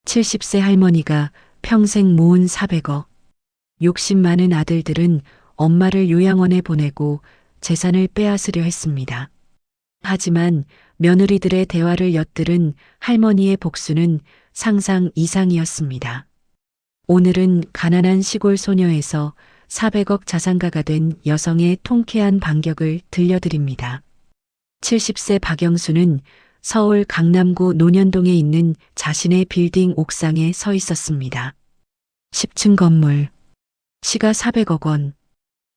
70세 할머니가 평생 모은 400억. 욕심 많은 아들들은 엄마를 요양원에 보내고 재산을 빼앗으려 했습니다. 하지만 며느리들의 대화를 엿들은 할머니의 복수는 상상 이상이었습니다. 오늘은 가난한 시골 소녀에서 400억 자산가가 된 여성의 통쾌한 반격을 들려드립니다. 70세 박영수는 서울 강남구 논현동에 있는 자신의 빌딩 옥상에 서 있었습니다. 10층 건물. 시가 400억 원.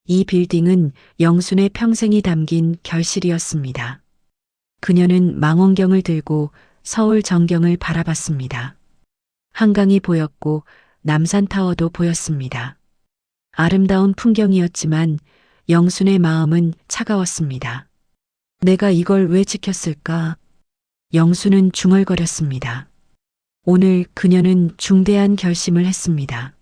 이 빌딩은 영순의 평생이 담긴 결실이었습니다. 그녀는 망원경을 들고 서울 전경을 바라봤습니다. 한강이 보였고 남산타워도 보였습니다. 아름다운 풍경이었지만 영순의 마음은 차가웠습니다. 내가 이걸 왜 지켰을까? 영순은 중얼거렸습니다. 오늘 그녀는 중대한 결심을 했습니다.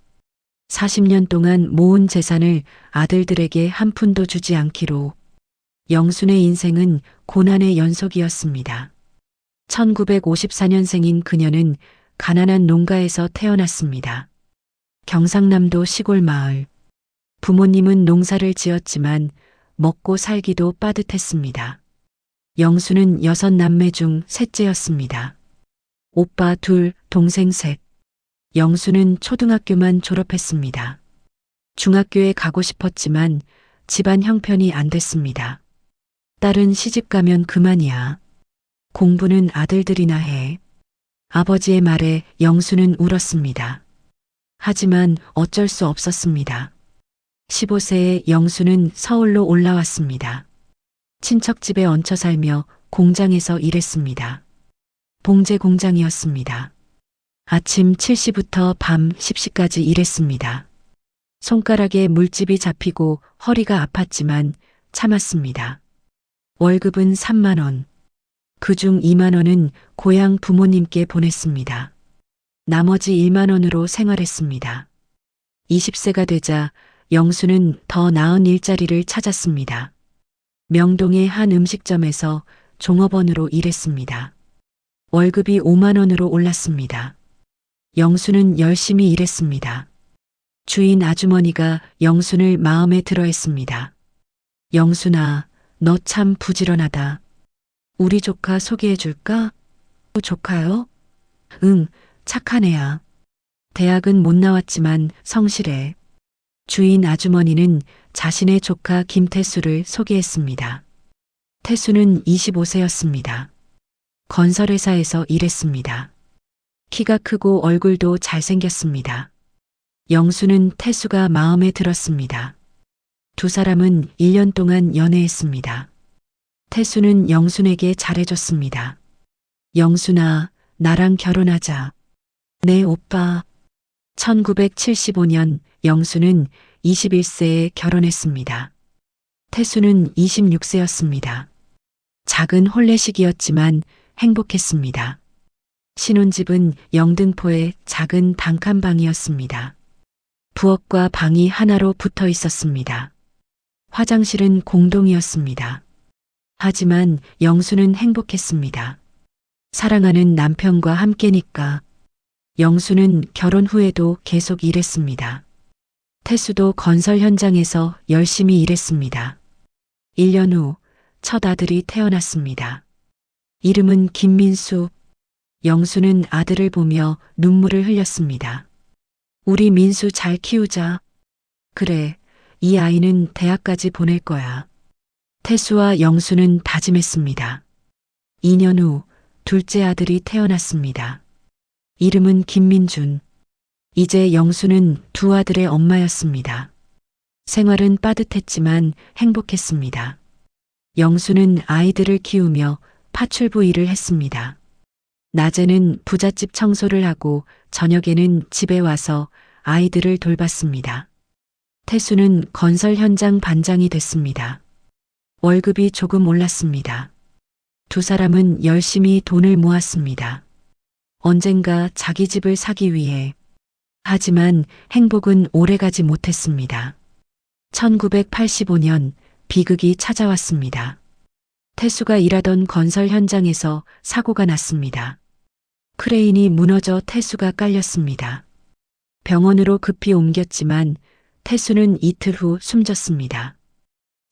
40년 동안 모은 재산을 아들들에게 한 푼도 주지 않기로. 영순의 인생은 고난의 연속이었습니다. 1954년생인 그녀는 가난한 농가에서 태어났습니다. 경상남도 시골 마을. 부모님은 농사를 지었지만 먹고 살기도 빠듯했습니다. 영수는 6남매 중 셋째였습니다. 오빠 2, 동생 3. 영수는 초등학교만 졸업했습니다. 중학교에 가고 싶었지만 집안 형편이 안 됐습니다. 딸은 시집 가면 그만이야. 공부는 아들들이나 해. 아버지의 말에 영수는 울었습니다. 하지만 어쩔 수 없었습니다. 15세에 영수는 서울로 올라왔습니다. 친척 집에 얹혀 살며 공장에서 일했습니다. 봉제 공장이었습니다. 아침 7시부터 밤 10시까지 일했습니다. 손가락에 물집이 잡히고 허리가 아팠지만 참았습니다. 월급은 3만 원. 그중 2만 원은 고향 부모님께 보냈습니다. 나머지 1만 원으로 생활했습니다. 20세가 되자 영수는 더 나은 일자리를 찾았습니다. 명동의 한 음식점에서 종업원으로 일했습니다. 월급이 5만 원으로 올랐습니다. 영수는 열심히 일했습니다. 주인 아주머니가 영순을 마음에 들어 했습니다. 영순아, 너 참 부지런하다. 우리 조카 소개해 줄까? 조카요? 응, 착한 애야. 대학은 못 나왔지만 성실해. 주인 아주머니는 자신의 조카 김태수를 소개했습니다. 태수는 25세였습니다. 건설회사에서 일했습니다. 키가 크고 얼굴도 잘생겼습니다. 영수는 태수가 마음에 들었습니다. 두 사람은 1년 동안 연애했습니다. 태수는 영순에게 잘해줬습니다. 영순아, 나랑 결혼하자. 네, 오빠. 1975년 영수는 21세에 결혼했습니다. 태수는 26세였습니다. 작은 혼례식이었지만 행복했습니다. 신혼집은 영등포의 작은 단칸방이었습니다. 부엌과 방이 하나로 붙어 있었습니다. 화장실은 공동이었습니다. 하지만 영수는 행복했습니다. 사랑하는 남편과 함께니까. 영수는 결혼 후에도 계속 일했습니다. 태수도 건설 현장에서 열심히 일했습니다. 1년 후 첫 아들이 태어났습니다. 이름은 김민수. 영수는 아들을 보며 눈물을 흘렸습니다. 우리 민수 잘 키우자. 그래, 이 아이는 대학까지 보낼 거야. 태수와 영수는 다짐했습니다. 2년 후 둘째 아들이 태어났습니다. 이름은 김민준. 이제 영수는 두 아들의 엄마였습니다. 생활은 빠듯했지만 행복했습니다. 영수는 아이들을 키우며 파출부 일을 했습니다. 낮에는 부잣집 청소를 하고 저녁에는 집에 와서 아이들을 돌봤습니다. 태수는 건설 현장 반장이 됐습니다. 월급이 조금 올랐습니다. 두 사람은 열심히 돈을 모았습니다. 언젠가 자기 집을 사기 위해. 하지만 행복은 오래가지 못했습니다. 1985년 비극이 찾아왔습니다. 태수가 일하던 건설 현장에서 사고가 났습니다. 크레인이 무너져 태수가 깔렸습니다. 병원으로 급히 옮겼지만 태수는 이틀 후 숨졌습니다.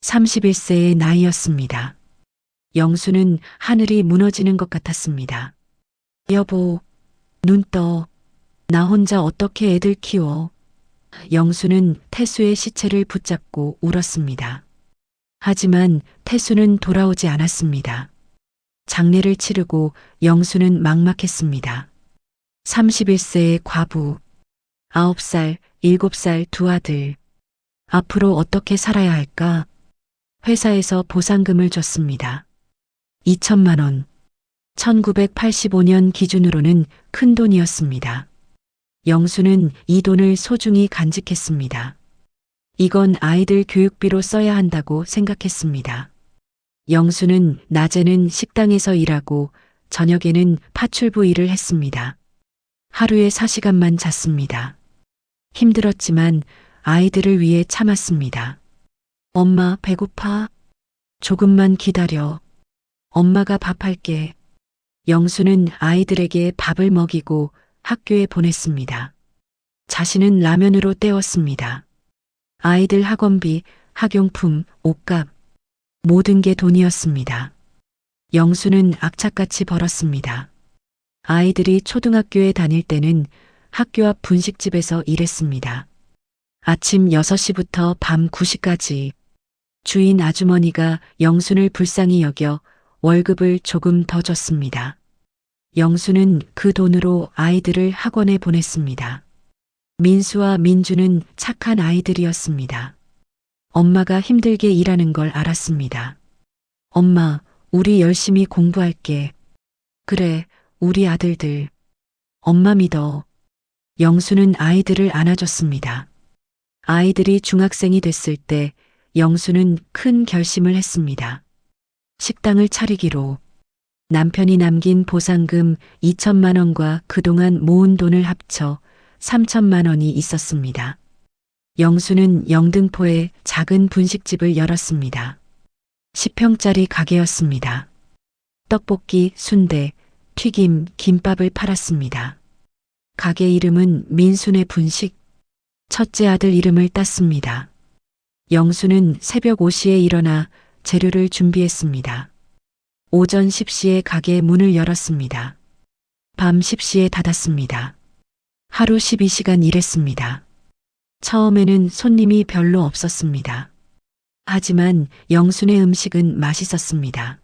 31세의 나이였습니다. 영수는 하늘이 무너지는 것 같았습니다. 여보, 눈 떠. 나 혼자 어떻게 애들 키워. 영수는 태수의 시체를 붙잡고 울었습니다. 하지만 태수는 돌아오지 않았습니다. 장례를 치르고 영수는 막막했습니다. 31세의 과부, 9살, 7살 두 아들. 앞으로 어떻게 살아야 할까? 회사에서 보상금을 줬습니다. 2천만 원. 1985년 기준으로는 큰 돈이었습니다. 영수는 이 돈을 소중히 간직했습니다. 이건 아이들 교육비로 써야 한다고 생각했습니다. 영수는 낮에는 식당에서 일하고 저녁에는 파출부 일을 했습니다. 하루에 4시간만 잤습니다. 힘들었지만 아이들을 위해 참았습니다. 엄마 배고파? 조금만 기다려. 엄마가 밥할게. 영수는 아이들에게 밥을 먹이고 학교에 보냈습니다. 자신은 라면으로 때웠습니다. 아이들 학원비, 학용품, 옷값, 모든 게 돈이었습니다. 영수는 악착같이 벌었습니다. 아이들이 초등학교에 다닐 때는 학교 앞 분식집에서 일했습니다. 아침 6시부터 밤 9시까지 주인 아주머니가 영수를 불쌍히 여겨 월급을 조금 더 줬습니다. 영수는 그 돈으로 아이들을 학원에 보냈습니다. 민수와 민주는 착한 아이들이었습니다. 엄마가 힘들게 일하는 걸 알았습니다. 엄마, 우리 열심히 공부할게. 그래, 우리 아들들. 엄마 믿어. 영수는 아이들을 안아줬습니다. 아이들이 중학생이 됐을 때 영수는 큰 결심을 했습니다. 식당을 차리기로. 남편이 남긴 보상금 2천만 원과 그동안 모은 돈을 합쳐 3천만 원이 있었습니다. 영수는 영등포에 작은 분식집을 열었습니다. 10평짜리 가게였습니다. 떡볶이, 순대, 튀김, 김밥을 팔았습니다. 가게 이름은 민순의 분식. 첫째 아들 이름을 땄습니다. 영수는 새벽 5시에 일어나 재료를 준비했습니다. 오전 10시에 가게 문을 열었습니다. 밤 10시에 닫았습니다. 하루 12시간 일했습니다. 처음에는 손님이 별로 없었습니다. 하지만 영순의 음식은 맛있었습니다.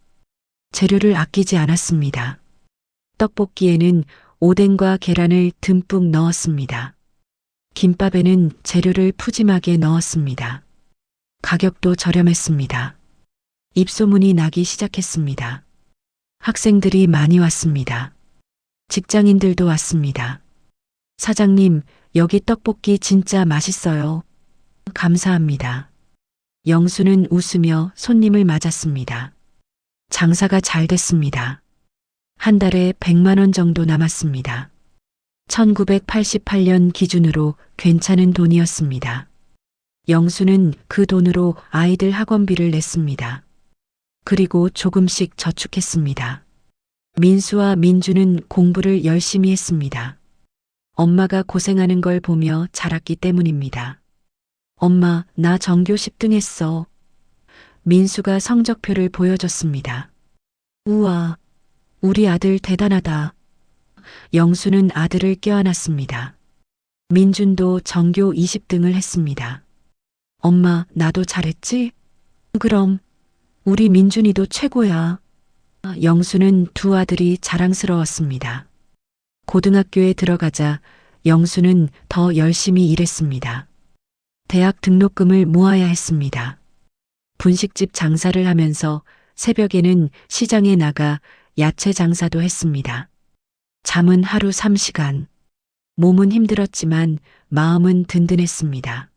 재료를 아끼지 않았습니다. 떡볶이에는 오뎅과 계란을 듬뿍 넣었습니다. 김밥에는 재료를 푸짐하게 넣었습니다. 가격도 저렴했습니다. 입소문이 나기 시작했습니다. 학생들이 많이 왔습니다. 직장인들도 왔습니다. 사장님, 여기 떡볶이 진짜 맛있어요. 감사합니다. 영수는 웃으며 손님을 맞았습니다. 장사가 잘 됐습니다. 한 달에 100만 원 정도 남았습니다. 1988년 기준으로 괜찮은 돈이었습니다. 영수는 그 돈으로 아이들 학원비를 냈습니다. 그리고 조금씩 저축했습니다. 민수와 민주는 공부를 열심히 했습니다. 엄마가 고생하는 걸 보며 자랐기 때문입니다. 엄마, 나 전교 10등 했어. 민수가 성적표를 보여줬습니다. 우와, 우리 아들 대단하다. 영수는 아들을 껴안았습니다. 민준도 전교 20등을 했습니다. 엄마, 나도 잘했지? 그럼, 우리 민준이도 최고야. 영수는 두 아들이 자랑스러웠습니다. 고등학교에 들어가자 영수는 더 열심히 일했습니다. 대학 등록금을 모아야 했습니다. 분식집 장사를 하면서 새벽에는 시장에 나가 야채 장사도 했습니다. 잠은 하루 3시간. 몸은 힘들었지만 마음은 든든했습니다.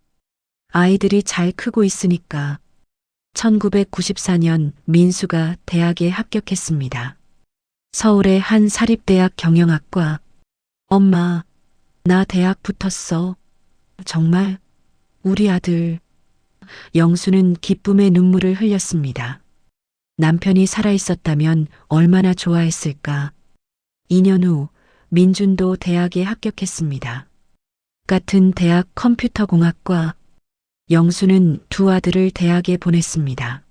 아이들이 잘 크고 있으니까. 1994년 민수가 대학에 합격했습니다. 서울의 한 사립대학 경영학과. 엄마, 나 대학 붙었어. 정말? 우리 아들. 영수는 기쁨의 눈물을 흘렸습니다. 남편이 살아있었다면 얼마나 좋아했을까. 2년 후 민준도 대학에 합격했습니다. 같은 대학 컴퓨터공학과. 영수는 두 아들을 대학에 보냈습니다.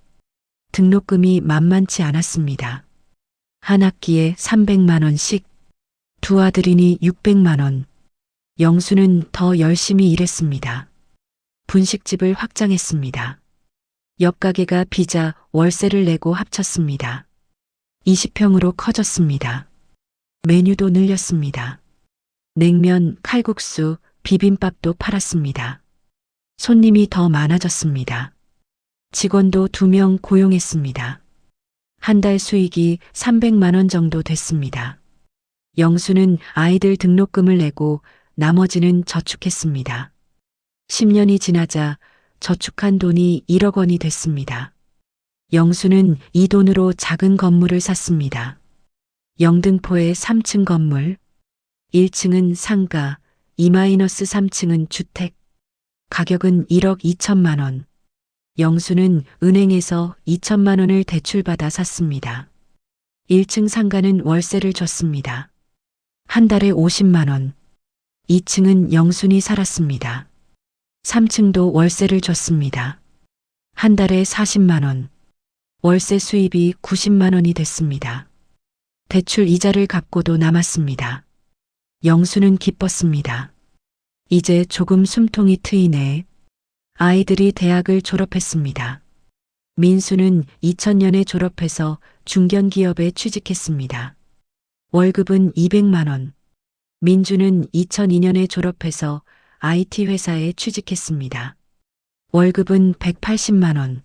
등록금이 만만치 않았습니다. 한 학기에 300만 원씩, 두 아들이니 600만 원. 영수는 더 열심히 일했습니다. 분식집을 확장했습니다. 옆 가게가 비자 월세를 내고 합쳤습니다. 20평으로 커졌습니다. 메뉴도 늘렸습니다. 냉면, 칼국수, 비빔밥도 팔았습니다. 손님이 더 많아졌습니다. 직원도 2명 고용했습니다. 한 달 수익이 300만 원 정도 됐습니다. 영수는 아이들 등록금을 내고 나머지는 저축했습니다. 10년이 지나자 저축한 돈이 1억 원이 됐습니다. 영수는 이 돈으로 작은 건물을 샀습니다. 영등포의 3층 건물, 1층은 상가, 2-3층은 주택. 가격은 1억 2천만 원. 영수는 은행에서 2천만 원을 대출받아 샀습니다. 1층 상가는 월세를 줬습니다. 한 달에 50만 원. 2층은 영순이 살았습니다. 3층도 월세를 줬습니다. 한 달에 40만 원. 월세 수입이 90만 원이 됐습니다. 대출 이자를 갚고도 남았습니다. 영수는 기뻤습니다. 이제 조금 숨통이 트이네. 아이들이 대학을 졸업했습니다. 민수는 2000년에 졸업해서 중견기업에 취직했습니다. 월급은 200만 원. 민주는 2002년에 졸업해서 IT 회사에 취직했습니다. 월급은 180만 원.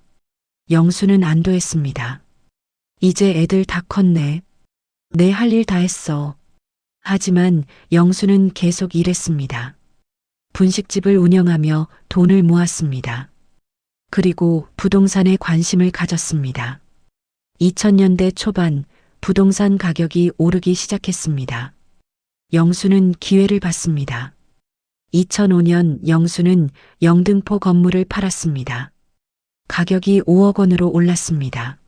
영수는 안도했습니다. 이제 애들 다 컸네. 내 할 일 다 했어. 하지만 영수는 계속 일했습니다. 분식집을 운영하며 돈을 모았습니다. 그리고 부동산에 관심을 가졌습니다. 2000년대 초반 부동산 가격이 오르기 시작했습니다. 영수는 기회를 봤습니다. 2005년 영수는 영등포 건물을 팔았습니다. 가격이 5억 원으로 올랐습니다.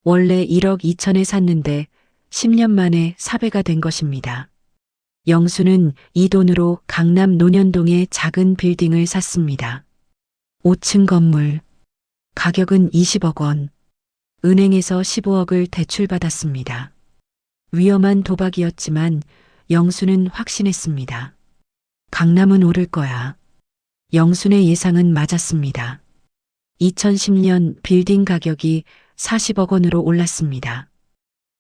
원래 1억 2천에 샀는데 10년 만에 4배가 된 것입니다. 영수는 이 돈으로 강남 논현동에 작은 빌딩을 샀습니다. 5층 건물. 가격은 20억 원. 은행에서 15억을 대출받았습니다. 위험한 도박이었지만 영수는 확신했습니다. 강남은 오를 거야. 영순의 예상은 맞았습니다. 2010년 빌딩 가격이 40억 원으로 올랐습니다.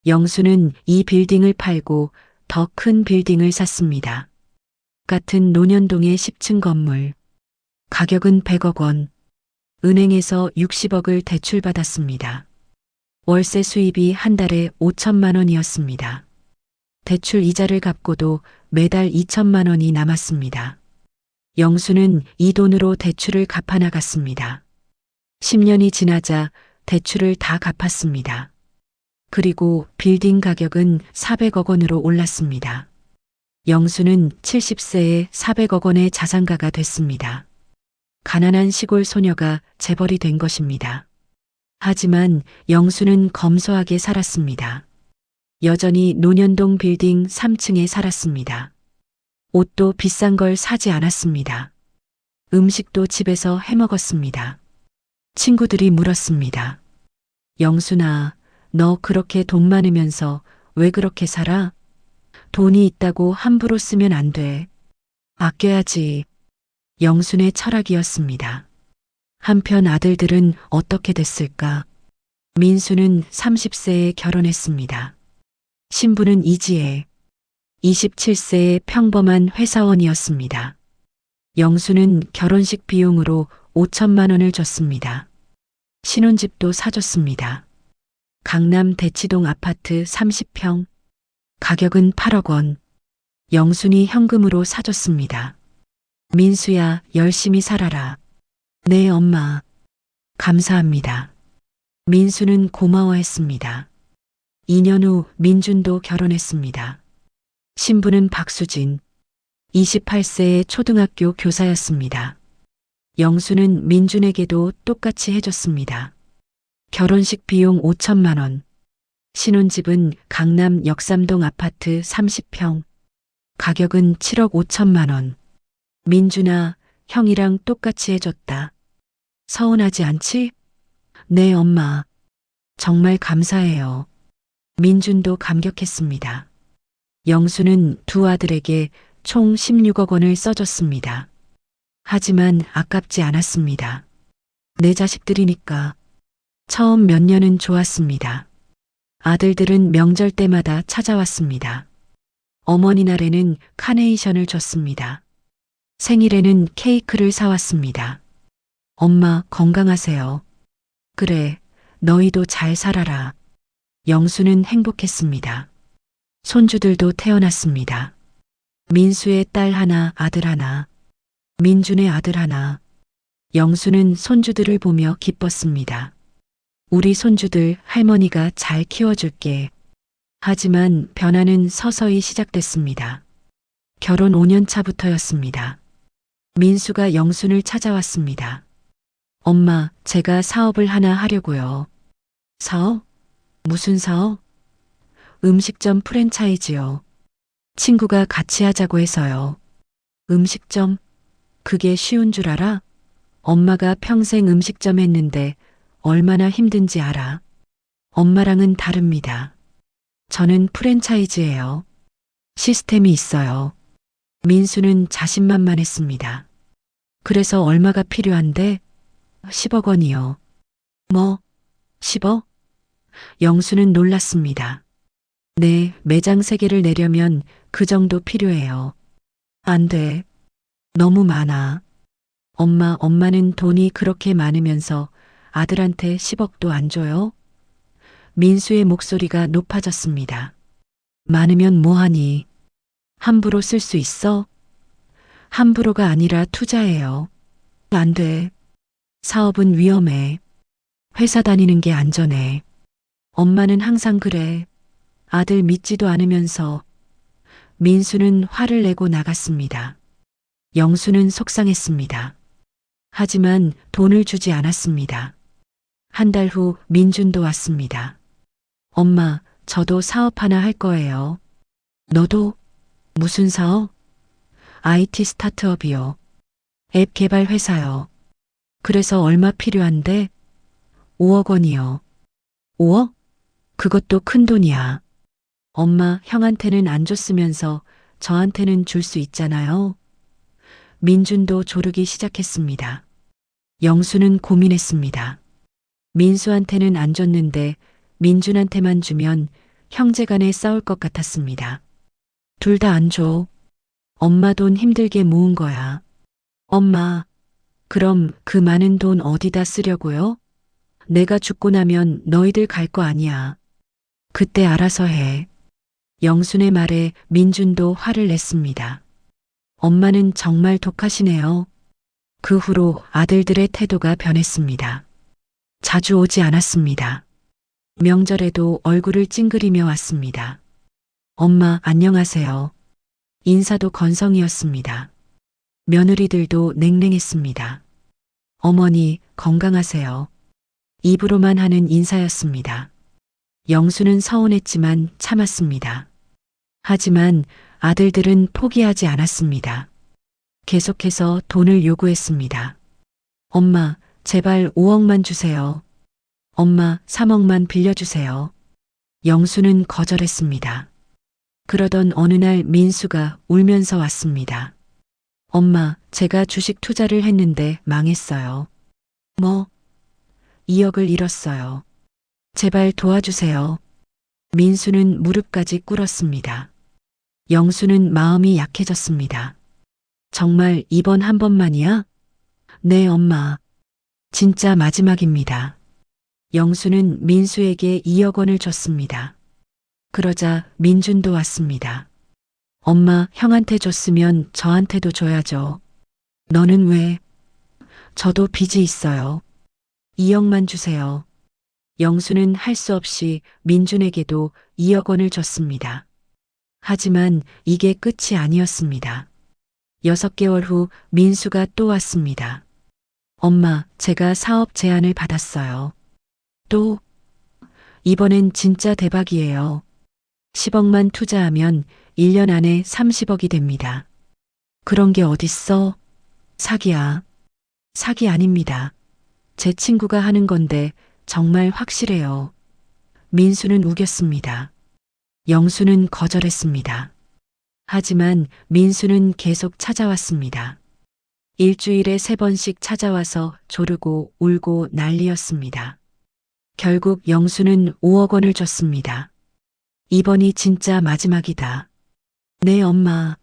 영수는 이 빌딩을 팔고 더 큰 빌딩을 샀습니다. 같은 논현동의 10층 건물. 가격은 100억 원. 은행에서 60억을 대출받았습니다. 월세 수입이 한 달에 5천만 원이었습니다. 대출 이자를 갚고도 매달 2천만 원이 남았습니다. 영수는 이 돈으로 대출을 갚아 나갔습니다. 10년이 지나자 대출을 다 갚았습니다. 그리고 빌딩 가격은 400억 원으로 올랐습니다. 영수는 70세에 400억 원의 자산가가 됐습니다. 가난한 시골 소녀가 재벌이 된 것입니다. 하지만 영수는 검소하게 살았습니다. 여전히 논현동 빌딩 3층에 살았습니다. 옷도 비싼 걸 사지 않았습니다. 음식도 집에서 해먹었습니다. 친구들이 물었습니다. 영순아, 너 그렇게 돈 많으면서 왜 그렇게 살아? 돈이 있다고 함부로 쓰면 안 돼. 아껴야지. 영순의 철학이었습니다. 한편 아들들은 어떻게 됐을까? 민수는 30세에 결혼했습니다. 신부는 이지혜, 27세의 평범한 회사원이었습니다. 영수는 결혼식 비용으로 5천만 원을 줬습니다. 신혼집도 사줬습니다. 강남 대치동 아파트 30평. 가격은 8억 원. 영순이 현금으로 사줬습니다. 민수야, 열심히 살아라. 네, 엄마. 감사합니다. 민수는 고마워했습니다. 2년 후 민준도 결혼했습니다. 신부는 박수진, 28세의 초등학교 교사였습니다. 영수는 민준에게도 똑같이 해줬습니다. 결혼식 비용 5천만 원. 신혼집은 강남 역삼동 아파트 30평. 가격은 7억 5천만 원. 민준아, 형이랑 똑같이 해줬다. 서운하지 않지? 네, 엄마. 정말 감사해요. 민준도 감격했습니다. 영수는 두 아들에게 총 16억 원을 써줬습니다. 하지만 아깝지 않았습니다. 내 자식들이니까. 처음 몇 년은 좋았습니다. 아들들은 명절 때마다 찾아왔습니다. 어머니 날에는 카네이션을 줬습니다. 생일에는 케이크를 사왔습니다. 엄마 건강하세요. 그래, 너희도 잘 살아라. 영수는 행복했습니다. 손주들도 태어났습니다. 민수의 딸 하나, 아들 하나. 민준의 아들 하나. 영수는 손주들을 보며 기뻤습니다. 우리 손주들 할머니가 잘 키워줄게. 하지만 변화는 서서히 시작됐습니다. 결혼 5년 차부터였습니다. 민수가 영순을 찾아왔습니다. 엄마, 제가 사업을 하나 하려고요. 사업? 무슨 사업? 음식점 프랜차이즈요. 친구가 같이 하자고 해서요. 음식점? 그게 쉬운 줄 알아? 엄마가 평생 음식점 했는데 얼마나 힘든지 알아? 엄마랑은 다릅니다. 저는 프랜차이즈예요. 시스템이 있어요. 민수는 자신만만했습니다. 그래서 얼마가 필요한데? 10억 원이요. 뭐? 10억? 영수는 놀랐습니다. 네, 매장 3개를 내려면 그 정도 필요해요. 안 돼. 너무 많아. 엄마는 돈이 그렇게 많으면서 아들한테 10억도 안 줘요? 민수의 목소리가 높아졌습니다. 많으면 뭐하니? 함부로 쓸 수 있어? 함부로가 아니라 투자예요. 안 돼. 사업은 위험해. 회사 다니는 게 안전해. 엄마는 항상 그래. 아들 믿지도 않으면서. 민수는 화를 내고 나갔습니다. 영수는 속상했습니다. 하지만 돈을 주지 않았습니다. 한 달 후 민준도 왔습니다. 엄마, 저도 사업 하나 할 거예요. 너도? 무슨 사업? IT 스타트업이요. 앱 개발 회사요. 그래서 얼마 필요한데? 5억 원이요. 5억? 그것도 큰 돈이야. 엄마, 형한테는 안 줬으면서 저한테는 줄 수 있잖아요. 민준도 조르기 시작했습니다. 영수는 고민했습니다. 민수한테는 안 줬는데 민준한테만 주면 형제간에 싸울 것 같았습니다. 둘 다 안 줘. 엄마 돈 힘들게 모은 거야. 엄마, 그럼 그 많은 돈 어디다 쓰려고요? 내가 죽고 나면 너희들 갈 거 아니야. 그때 알아서 해. 영순의 말에 민준도 화를 냈습니다. 엄마는 정말 독하시네요. 그 후로 아들들의 태도가 변했습니다. 자주 오지 않았습니다. 명절에도 얼굴을 찡그리며 왔습니다. 엄마, 안녕하세요. 인사도 건성이었습니다. 며느리들도 냉랭했습니다. 어머니, 건강하세요. 입으로만 하는 인사였습니다. 영수는 서운했지만 참았습니다. 하지만 아들들은 포기하지 않았습니다. 계속해서 돈을 요구했습니다. 엄마, 제발 5억만 주세요. 엄마, 3억만 빌려주세요. 영수는 거절했습니다. 그러던 어느 날 민수가 울면서 왔습니다. 엄마, 제가 주식 투자를 했는데 망했어요. 뭐? 2억을 잃었어요. 제발 도와주세요. 민수는 무릎까지 꿇었습니다. 영수는 마음이 약해졌습니다. 정말 이번 한 번만이야? 네, 엄마. 진짜 마지막입니다. 영수는 민수에게 2억 원을 줬습니다. 그러자 민준도 왔습니다. 엄마, 형한테 줬으면 저한테도 줘야죠. 너는 왜? 저도 빚이 있어요. 2억만 주세요. 영수는 할 수 없이 민준에게도 2억 원을 줬습니다. 하지만 이게 끝이 아니었습니다. 6개월 후 민수가 또 왔습니다. 엄마, 제가 사업 제안을 받았어요. 또? 이번엔 진짜 대박이에요. 10억만 투자하면 1년 안에 30억이 됩니다. 그런 게 어딨어? 사기야. 사기 아닙니다. 제 친구가 하는 건데 정말 확실해요. 민수는 우겼습니다. 영수는 거절했습니다. 하지만 민수는 계속 찾아왔습니다. 일주일에 3번씩 찾아와서 조르고 울고 난리였습니다. 결국 영수는 5억 원을 줬습니다. 이번이 진짜 마지막이다. 네, 엄마.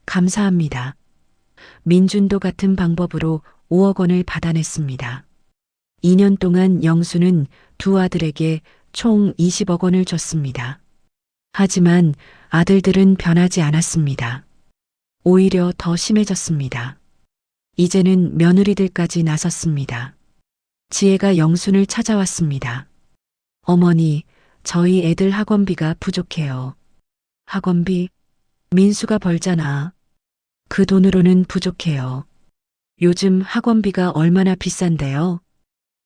감사합니다. 민준도 같은 방법으로 5억 원을 받아냈습니다. 2년 동안 영수는 두 아들에게 총 20억 원을 줬습니다. 하지만 아들들은 변하지 않았습니다. 오히려 더 심해졌습니다. 이제는 며느리들까지 나섰습니다. 지혜가 영순을 찾아왔습니다. 어머니, 저희 애들 학원비가 부족해요. 학원비? 민수가 벌잖아. 그 돈으로는 부족해요. 요즘 학원비가 얼마나 비싼데요?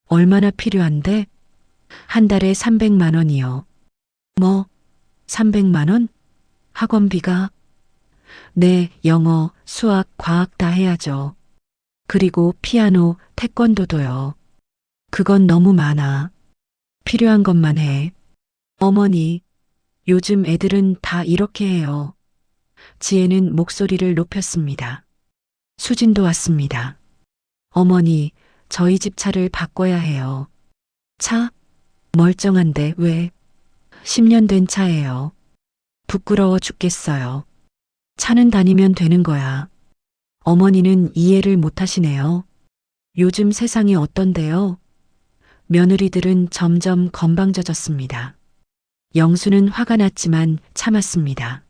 얼마나 필요한데? 한 달에 300만 원이요. 뭐? 300만 원? 학원비가? 네, 영어, 수학, 과학 다 해야죠. 그리고 피아노, 태권도도요. 그건 너무 많아. 필요한 것만 해. 어머니, 요즘 애들은 다 이렇게 해요. 지혜는 목소리를 높였습니다. 수진도 왔습니다. 어머니, 저희 집 차를 바꿔야 해요. 차? 멀쩡한데 왜? 10년 된 차예요. 부끄러워 죽겠어요. 차는 다니면 되는 거야. 어머니는 이해를 못 하시네요. 요즘 세상이 어떤데요? 며느리들은 점점 건방져졌습니다. 영수는 화가 났지만 참았습니다.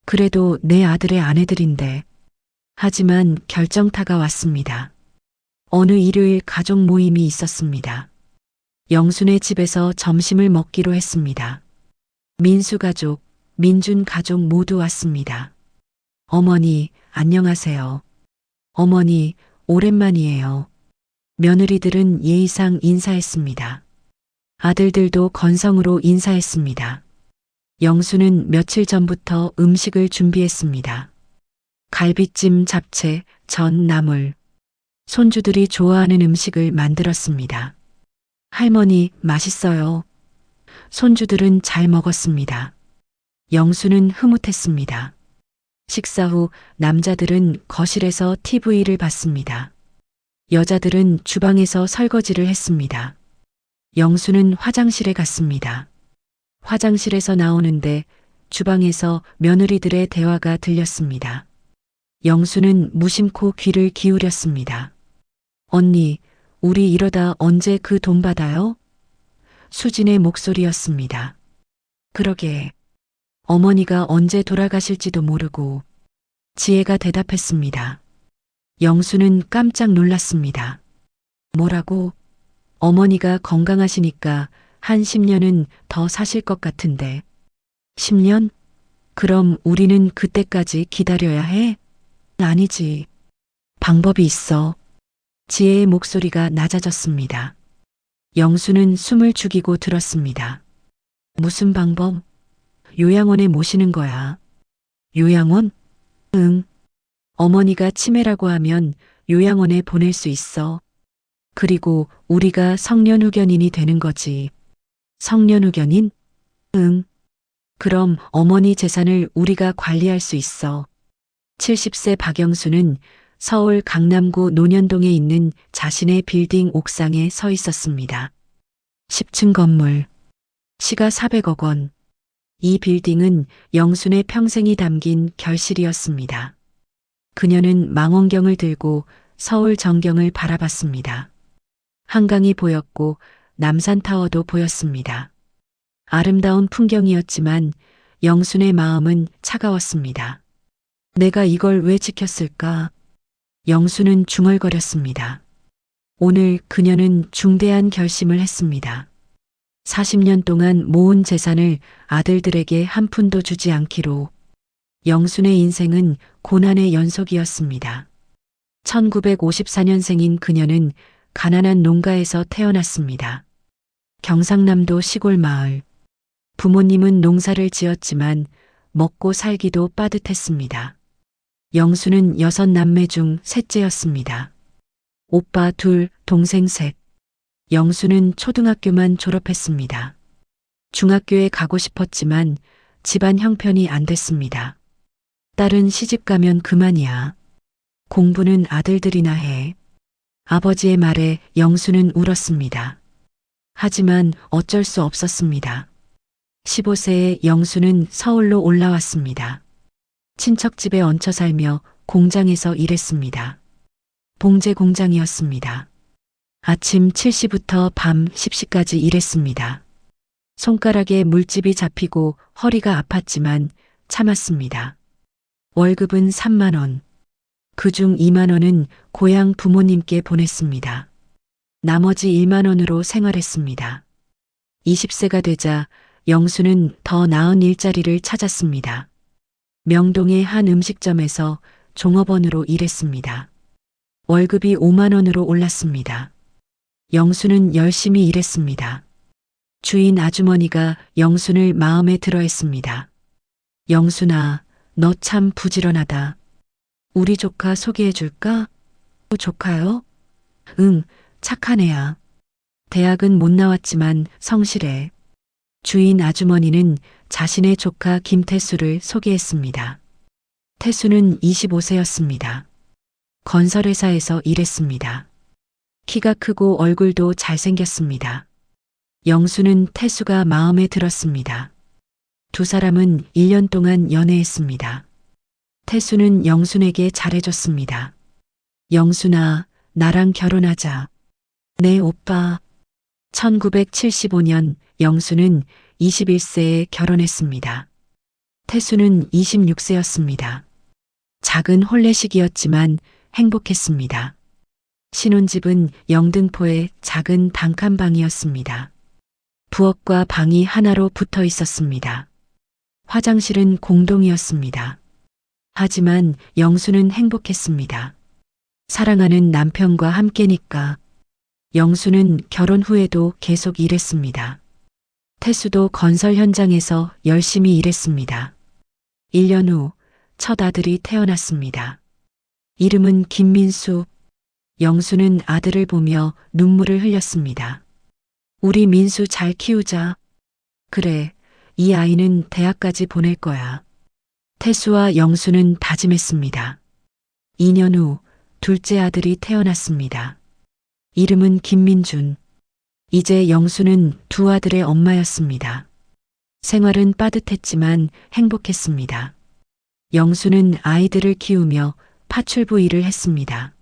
그래도 내 아들의 아내들인데. 하지만 결정타가 왔습니다. 어느 일요일 가족 모임이 있었습니다. 영순의 집에서 점심을 먹기로 했습니다. 민수 가족, 민준 가족 모두 왔습니다. 어머니, 안녕하세요. 어머니, 오랜만이에요. 며느리들은 예의상 인사했습니다. 아들들도 건성으로 인사했습니다. 영수는 며칠 전부터 음식을 준비했습니다. 갈비찜, 잡채, 전, 나물. 손주들이 좋아하는 음식을 만들었습니다. 할머니, 맛있어요. 손주들은 잘 먹었습니다. 영수는 흐뭇했습니다. 식사 후 남자들은 거실에서 TV를 봤습니다. 여자들은 주방에서 설거지를 했습니다. 영수는 화장실에 갔습니다. 화장실에서 나오는데 주방에서 며느리들의 대화가 들렸습니다. 영수는 무심코 귀를 기울였습니다. 언니, 우리 이러다 언제 그 돈 받아요? 수진의 목소리였습니다. 그러게. 어머니가 언제 돌아가실지도 모르고. 지혜가 대답했습니다. 영수는 깜짝 놀랐습니다. 뭐라고? 어머니가 건강하시니까 한 10년은 더 사실 것 같은데. 10년? 그럼 우리는 그때까지 기다려야 해? 아니지. 방법이 있어. 지혜의 목소리가 낮아졌습니다. 영수는 숨을 죽이고 들었습니다. 무슨 방법? 요양원에 모시는 거야. 요양원? 응. 어머니가 치매라고 하면 요양원에 보낼 수 있어. 그리고 우리가 성년후견인이 되는 거지. 성년후견인? 응. 그럼 어머니 재산을 우리가 관리할 수 있어. 70세 박영수는 서울 강남구 논현동에 있는 자신의 빌딩 옥상에 서 있었습니다. 10층 건물. 시가 400억 원. 이 빌딩은 영순의 평생이 담긴 결실이었습니다. 그녀는 망원경을 들고 서울 전경을 바라봤습니다. 한강이 보였고 남산타워도 보였습니다. 아름다운 풍경이었지만 영순의 마음은 차가웠습니다. 내가 이걸 왜 지켰을까? 영수는 중얼거렸습니다. 오늘 그녀는 중대한 결심을 했습니다. 40년 동안 모은 재산을 아들들에게 한 푼도 주지 않기로. 영순의 인생은 고난의 연속이었습니다. 1954년생인 그녀는 가난한 농가에서 태어났습니다. 경상남도 시골 마을. 부모님은 농사를 지었지만 먹고 살기도 빠듯했습니다. 영수는 6남매 중 셋째였습니다. 오빠 2, 동생 3. 영수는 초등학교만 졸업했습니다. 중학교에 가고 싶었지만 집안 형편이 안 됐습니다. 딸은 시집 가면 그만이야. 공부는 아들들이나 해. 아버지의 말에 영수는 울었습니다. 하지만 어쩔 수 없었습니다. 15세에 영수는 서울로 올라왔습니다. 친척 집에 얹혀 살며 공장에서 일했습니다. 봉제 공장이었습니다. 아침 7시부터 밤 10시까지 일했습니다. 손가락에 물집이 잡히고 허리가 아팠지만 참았습니다. 월급은 3만 원. 그중 2만 원은 고향 부모님께 보냈습니다. 나머지 1만 원으로 생활했습니다. 20세가 되자 영수는 더 나은 일자리를 찾았습니다. 명동의 한 음식점에서 종업원으로 일했습니다. 월급이 5만 원으로 올랐습니다. 영수는 열심히 일했습니다. 주인 아주머니가 영순을 마음에 들어 했습니다. 영순아, 너 참 부지런하다. 우리 조카 소개해 줄까? 조카요? 응, 착한 애야. 대학은 못 나왔지만 성실해. 주인 아주머니는 자신의 조카 김태수를 소개했습니다. 태수는 25세였습니다. 건설회사에서 일했습니다. 키가 크고 얼굴도 잘생겼습니다. 영수는 태수가 마음에 들었습니다. 두 사람은 1년 동안 연애했습니다. 태수는 영순에게 잘해줬습니다. 영순아, 나랑 결혼하자. 네, 오빠. 1975년 영수는 21세에 결혼했습니다. 태수는 26세였습니다. 작은 혼례식이었지만 행복했습니다. 신혼집은 영등포의 작은 단칸방이었습니다. 부엌과 방이 하나로 붙어 있었습니다. 화장실은 공동이었습니다. 하지만 영수는 행복했습니다. 사랑하는 남편과 함께니까. 영수는 결혼 후에도 계속 일했습니다. 태수도 건설 현장에서 열심히 일했습니다. 1년 후 첫 아들이 태어났습니다. 이름은 김민수. 영수는 아들을 보며 눈물을 흘렸습니다. 우리 민수 잘 키우자. 그래, 이 아이는 대학까지 보낼 거야. 태수와 영수는 다짐했습니다. 2년 후 둘째 아들이 태어났습니다. 이름은 김민준. 이제 영수는 두 아들의 엄마였습니다. 생활은 빠듯했지만 행복했습니다. 영수는 아이들을 키우며 파출부 일을 했습니다.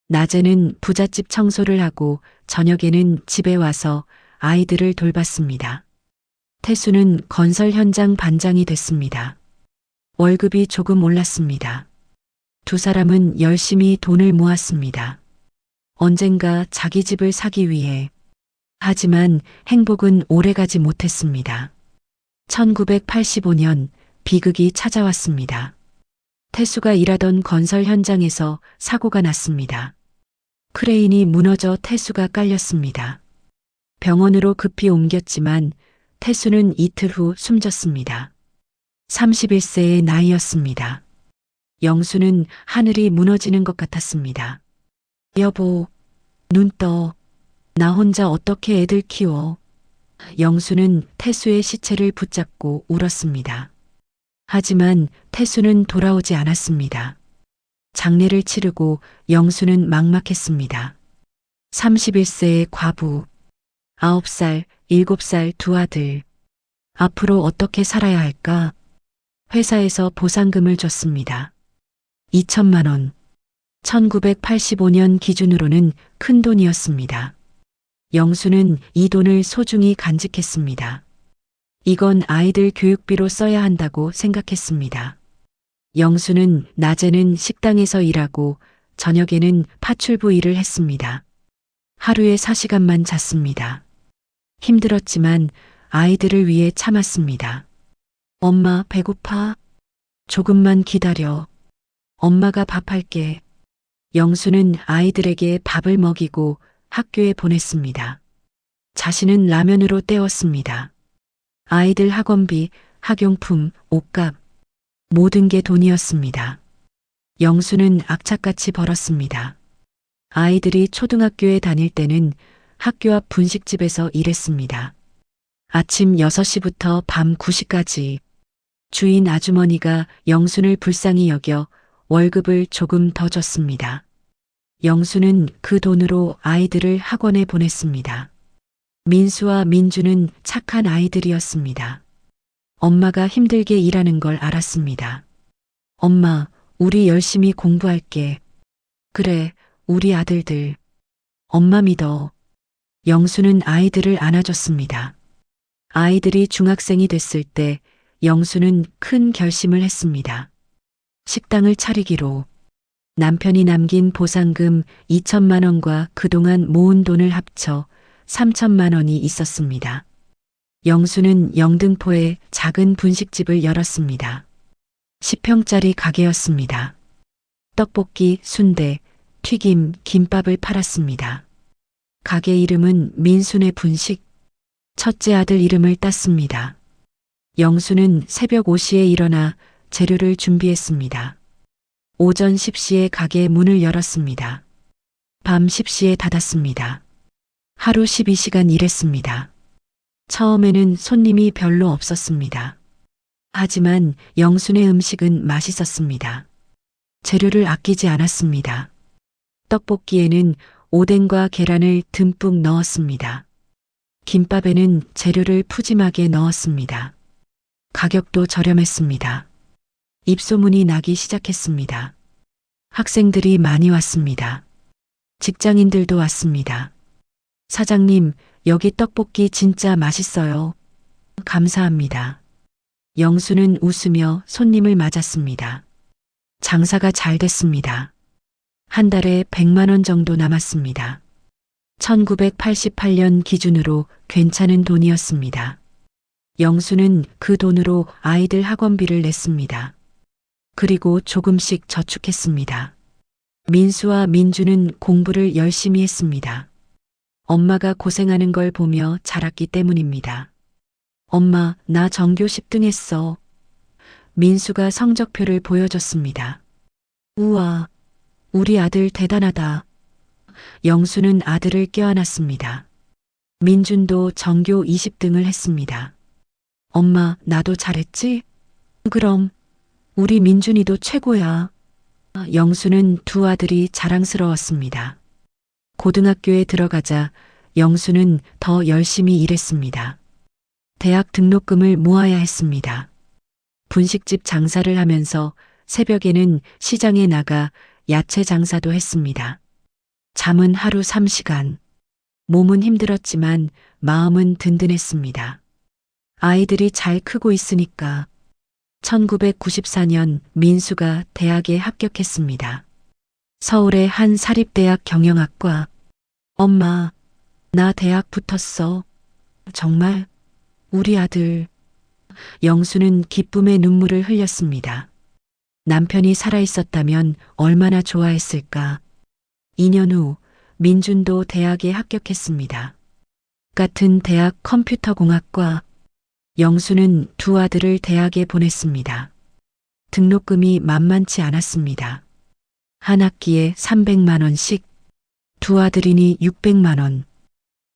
낮에는 부잣집 청소를 하고 저녁에는 집에 와서 아이들을 돌봤습니다. 태수는 건설 현장 반장이 됐습니다. 월급이 조금 올랐습니다. 두 사람은 열심히 돈을 모았습니다. 언젠가 자기 집을 사기 위해. 하지만 행복은 오래가지 못했습니다. 1985년 비극이 찾아왔습니다. 태수가 일하던 건설 현장에서 사고가 났습니다. 크레인이 무너져 태수가 깔렸습니다. 병원으로 급히 옮겼지만 태수는 이틀 후 숨졌습니다. 31세의 나이였습니다. 영수는 하늘이 무너지는 것 같았습니다. 여보, 눈 떠. 나 혼자 어떻게 애들 키워. 영수는 태수의 시체를 붙잡고 울었습니다. 하지만 태수는 돌아오지 않았습니다. 장례를 치르고 영수는 막막했습니다. 31세의 과부, 9살, 7살 두 아들. 앞으로 어떻게 살아야 할까? 회사에서 보상금을 줬습니다. 2천만 원. 1985년 기준으로는 큰 돈이었습니다. 영수는 이 돈을 소중히 간직했습니다. 이건 아이들 교육비로 써야 한다고 생각했습니다. 영수는 낮에는 식당에서 일하고 저녁에는 파출부 일을 했습니다. 하루에 4시간만 잤습니다. 힘들었지만 아이들을 위해 참았습니다. 엄마 배고파? 조금만 기다려. 엄마가 밥할게. 영수는 아이들에게 밥을 먹이고 학교에 보냈습니다. 자신은 라면으로 때웠습니다. 아이들 학원비, 학용품, 옷값, 모든 게 돈이었습니다. 영수는 악착같이 벌었습니다. 아이들이 초등학교에 다닐 때는 학교 앞 분식집에서 일했습니다. 아침 6시부터 밤 9시까지 주인 아주머니가 영순을 불쌍히 여겨 월급을 조금 더 줬습니다. 영수는 그 돈으로 아이들을 학원에 보냈습니다. 민수와 민주는 착한 아이들이었습니다. 엄마가 힘들게 일하는 걸 알았습니다. 엄마, 우리 열심히 공부할게. 그래, 우리 아들들. 엄마 믿어. 영수는 아이들을 안아줬습니다. 아이들이 중학생이 됐을 때 영수는 큰 결심을 했습니다. 식당을 차리기로. 남편이 남긴 보상금 2천만 원과 그동안 모은 돈을 합쳐 3천만 원이 있었습니다. 영수는 영등포에 작은 분식집을 열었습니다. 10평짜리 가게였습니다. 떡볶이, 순대, 튀김, 김밥을 팔았습니다. 가게 이름은 민순의 분식. 첫째 아들 이름을 땄습니다. 영수는 새벽 5시에 일어나 재료를 준비했습니다. 오전 10시에 가게 문을 열었습니다. 밤 10시에 닫았습니다. 하루 12시간 일했습니다. 처음에는 손님이 별로 없었습니다. 하지만 영순의 음식은 맛있었습니다. 재료를 아끼지 않았습니다. 떡볶이에는 오뎅과 계란을 듬뿍 넣었습니다. 김밥에는 재료를 푸짐하게 넣었습니다. 가격도 저렴했습니다. 입소문이 나기 시작했습니다. 학생들이 많이 왔습니다. 직장인들도 왔습니다. 사장님, 여기 떡볶이 진짜 맛있어요. 감사합니다. 영수는 웃으며 손님을 맞았습니다. 장사가 잘 됐습니다. 한 달에 100만 원 정도 남았습니다. 1988년 기준으로 괜찮은 돈이었습니다. 영수는 그 돈으로 아이들 학원비를 냈습니다. 그리고 조금씩 저축했습니다. 민수와 민주는 공부를 열심히 했습니다. 엄마가 고생하는 걸 보며 자랐기 때문입니다. 엄마, 나 전교 10등 했어. 민수가 성적표를 보여줬습니다. 우와, 우리 아들 대단하다. 영수는 아들을 껴안았습니다. 민준도 전교 20등을 했습니다. 엄마, 나도 잘했지? 그럼, 우리 민준이도 최고야. 영수는 두 아들이 자랑스러웠습니다. 고등학교에 들어가자 영수는 더 열심히 일했습니다. 대학 등록금을 모아야 했습니다. 분식집 장사를 하면서 새벽에는 시장에 나가 야채 장사도 했습니다. 잠은 하루 3시간. 몸은 힘들었지만 마음은 든든했습니다. 아이들이 잘 크고 있으니까. 1994년 민수가 대학에 합격했습니다. 서울의 한 사립대학 경영학과. 엄마, 나 대학 붙었어. 정말? 우리 아들. 영수는 기쁨의 눈물을 흘렸습니다. 남편이 살아있었다면 얼마나 좋아했을까. 2년 후 민준도 대학에 합격했습니다. 같은 대학 컴퓨터공학과. 영수는 두 아들을 대학에 보냈습니다. 등록금이 만만치 않았습니다. 한 학기에 300만 원씩, 두 아들이니 600만 원.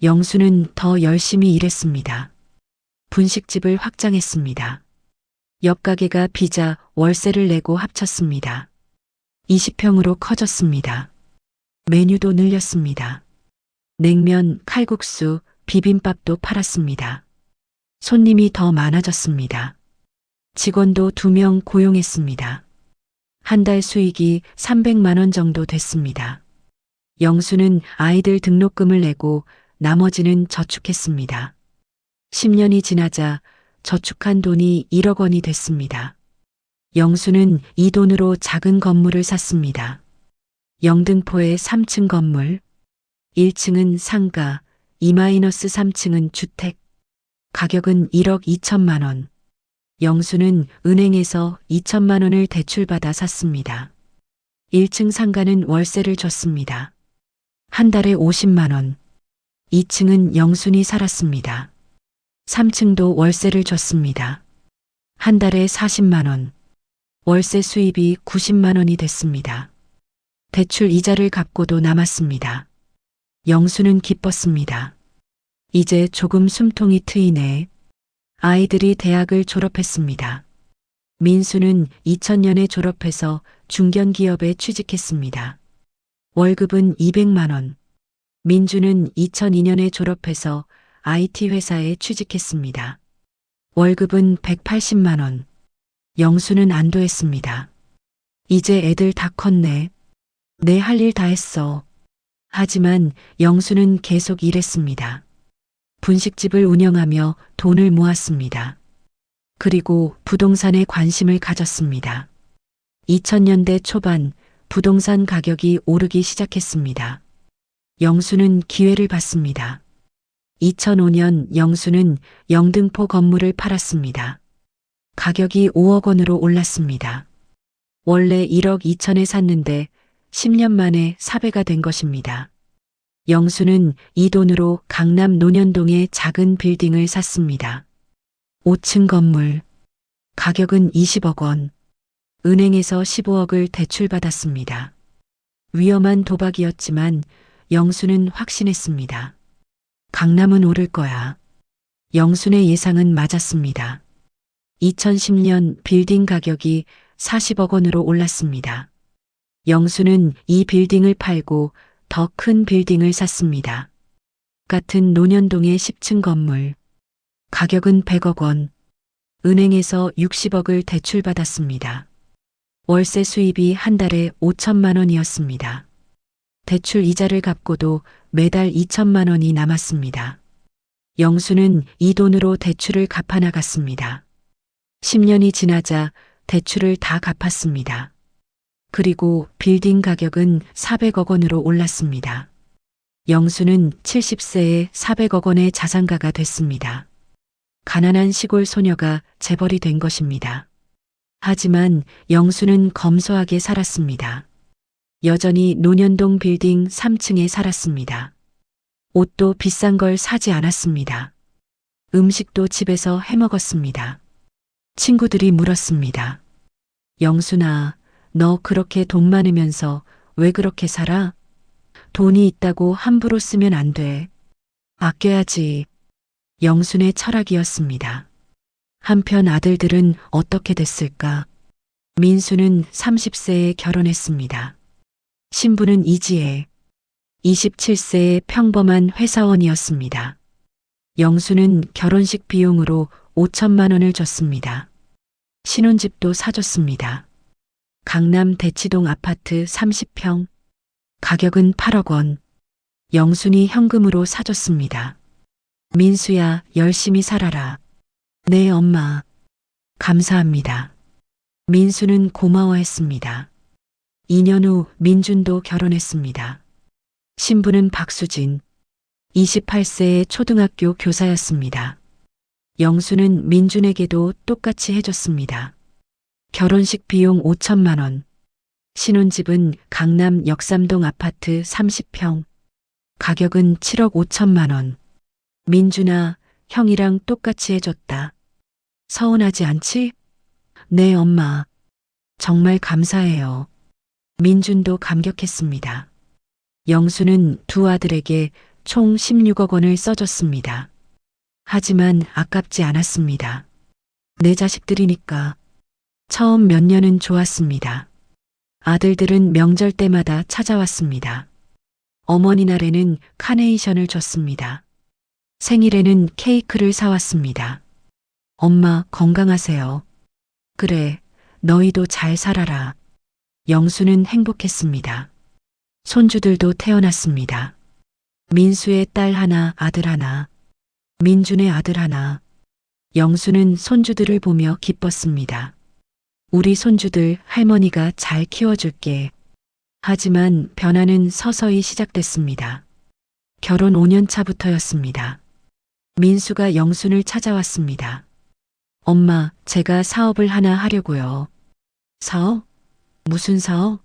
영수는 더 열심히 일했습니다. 분식집을 확장했습니다. 옆 가게가 비자 월세를 내고 합쳤습니다. 20평으로 커졌습니다. 메뉴도 늘렸습니다. 냉면, 칼국수, 비빔밥도 팔았습니다. 손님이 더 많아졌습니다. 직원도 2명 고용했습니다. 한 달 수익이 300만 원 정도 됐습니다. 영수는 아이들 등록금을 내고 나머지는 저축했습니다. 10년이 지나자 저축한 돈이 1억 원이 됐습니다. 영수는 이 돈으로 작은 건물을 샀습니다. 영등포의 3층 건물, 1층은 상가, 2-3층은 주택. 가격은 1억 2천만 원. 영수는 은행에서 2천만 원을 대출받아 샀습니다. 1층 상가는 월세를 줬습니다. 한 달에 50만 원. 2층은 영순이 살았습니다. 3층도 월세를 줬습니다. 한 달에 40만 원. 월세 수입이 90만 원이 됐습니다. 대출 이자를 갚고도 남았습니다. 영수는 기뻤습니다. 이제 조금 숨통이 트이네. 아이들이 대학을 졸업했습니다. 민수는 2000년에 졸업해서 중견기업에 취직했습니다. 월급은 200만 원. 민주는 2002년에 졸업해서 IT 회사에 취직했습니다. 월급은 180만 원. 영수는 안도했습니다. 이제 애들 다 컸네. 내 할 일 다 했어. 하지만 영수는 계속 일했습니다. 분식집을 운영하며 돈을 모았습니다. 그리고 부동산에 관심을 가졌습니다. 2000년대 초반 부동산 가격이 오르기 시작했습니다. 영수는 기회를 봤습니다. 2005년 영수는 영등포 건물을 팔았습니다. 가격이 5억 원으로 올랐습니다. 원래 1억 2천에 샀는데 10년 만에 4배가 된 것입니다. 영수는 이 돈으로 강남 논현동에 작은 빌딩을 샀습니다. 5층 건물. 가격은 20억 원. 은행에서 15억을 대출받았습니다. 위험한 도박이었지만 영수는 확신했습니다. 강남은 오를 거야. 영순의 예상은 맞았습니다. 2010년 빌딩 가격이 40억 원으로 올랐습니다. 영수는 이 빌딩을 팔고 더 큰 빌딩을 샀습니다. 같은 논현동의 10층 건물. 가격은 100억 원. 은행에서 60억을 대출받았습니다. 월세 수입이 한 달에 5천만 원이었습니다. 대출 이자를 갚고도 매달 2천만 원이 남았습니다. 영수는 이 돈으로 대출을 갚아나갔습니다. 10년이 지나자 대출을 다 갚았습니다. 그리고 빌딩 가격은 400억 원으로 올랐습니다. 영수는 70세에 400억 원의 자산가가 됐습니다. 가난한 시골 소녀가 재벌이 된 것입니다. 하지만 영수는 검소하게 살았습니다. 여전히 논현동 빌딩 3층에 살았습니다. 옷도 비싼 걸 사지 않았습니다. 음식도 집에서 해먹었습니다. 친구들이 물었습니다. 영순아, 너 그렇게 돈 많으면서 왜 그렇게 살아? 돈이 있다고 함부로 쓰면 안 돼. 아껴야지. 영순의 철학이었습니다. 한편 아들들은 어떻게 됐을까? 민수는 30세에 결혼했습니다. 신부는 이지혜, 27세의 평범한 회사원이었습니다. 영수는 결혼식 비용으로 5천만 원을 줬습니다. 신혼집도 사줬습니다. 강남 대치동 아파트 30평. 가격은 8억 원. 영순이 현금으로 사줬습니다. 민수야, 열심히 살아라. 네, 엄마. 감사합니다. 민수는 고마워했습니다. 2년 후 민준도 결혼했습니다. 신부는 박수진, 28세의 초등학교 교사였습니다. 영수는 민준에게도 똑같이 해줬습니다. 결혼식 비용 5천만 원. 신혼집은 강남 역삼동 아파트 30평. 가격은 7억 5천만 원. 민준아, 형이랑 똑같이 해줬다. 서운하지 않지? 네, 엄마. 정말 감사해요. 민준도 감격했습니다. 영수는 두 아들에게 총 16억 원을 써줬습니다. 하지만 아깝지 않았습니다. 내 자식들이니까. 처음 몇 년은 좋았습니다. 아들들은 명절 때마다 찾아왔습니다. 어머니 날에는 카네이션을 줬습니다. 생일에는 케이크를 사왔습니다. 엄마 건강하세요. 그래, 너희도 잘 살아라. 영수는 행복했습니다. 손주들도 태어났습니다. 민수의 딸 하나, 아들 하나. 민준의 아들 하나. 영수는 손주들을 보며 기뻤습니다. 우리 손주들 할머니가 잘 키워줄게. 하지만 변화는 서서히 시작됐습니다. 결혼 5년 차부터였습니다. 민수가 영순을 찾아왔습니다. 엄마, 제가 사업을 하나 하려고요. 사업? 무슨 사업?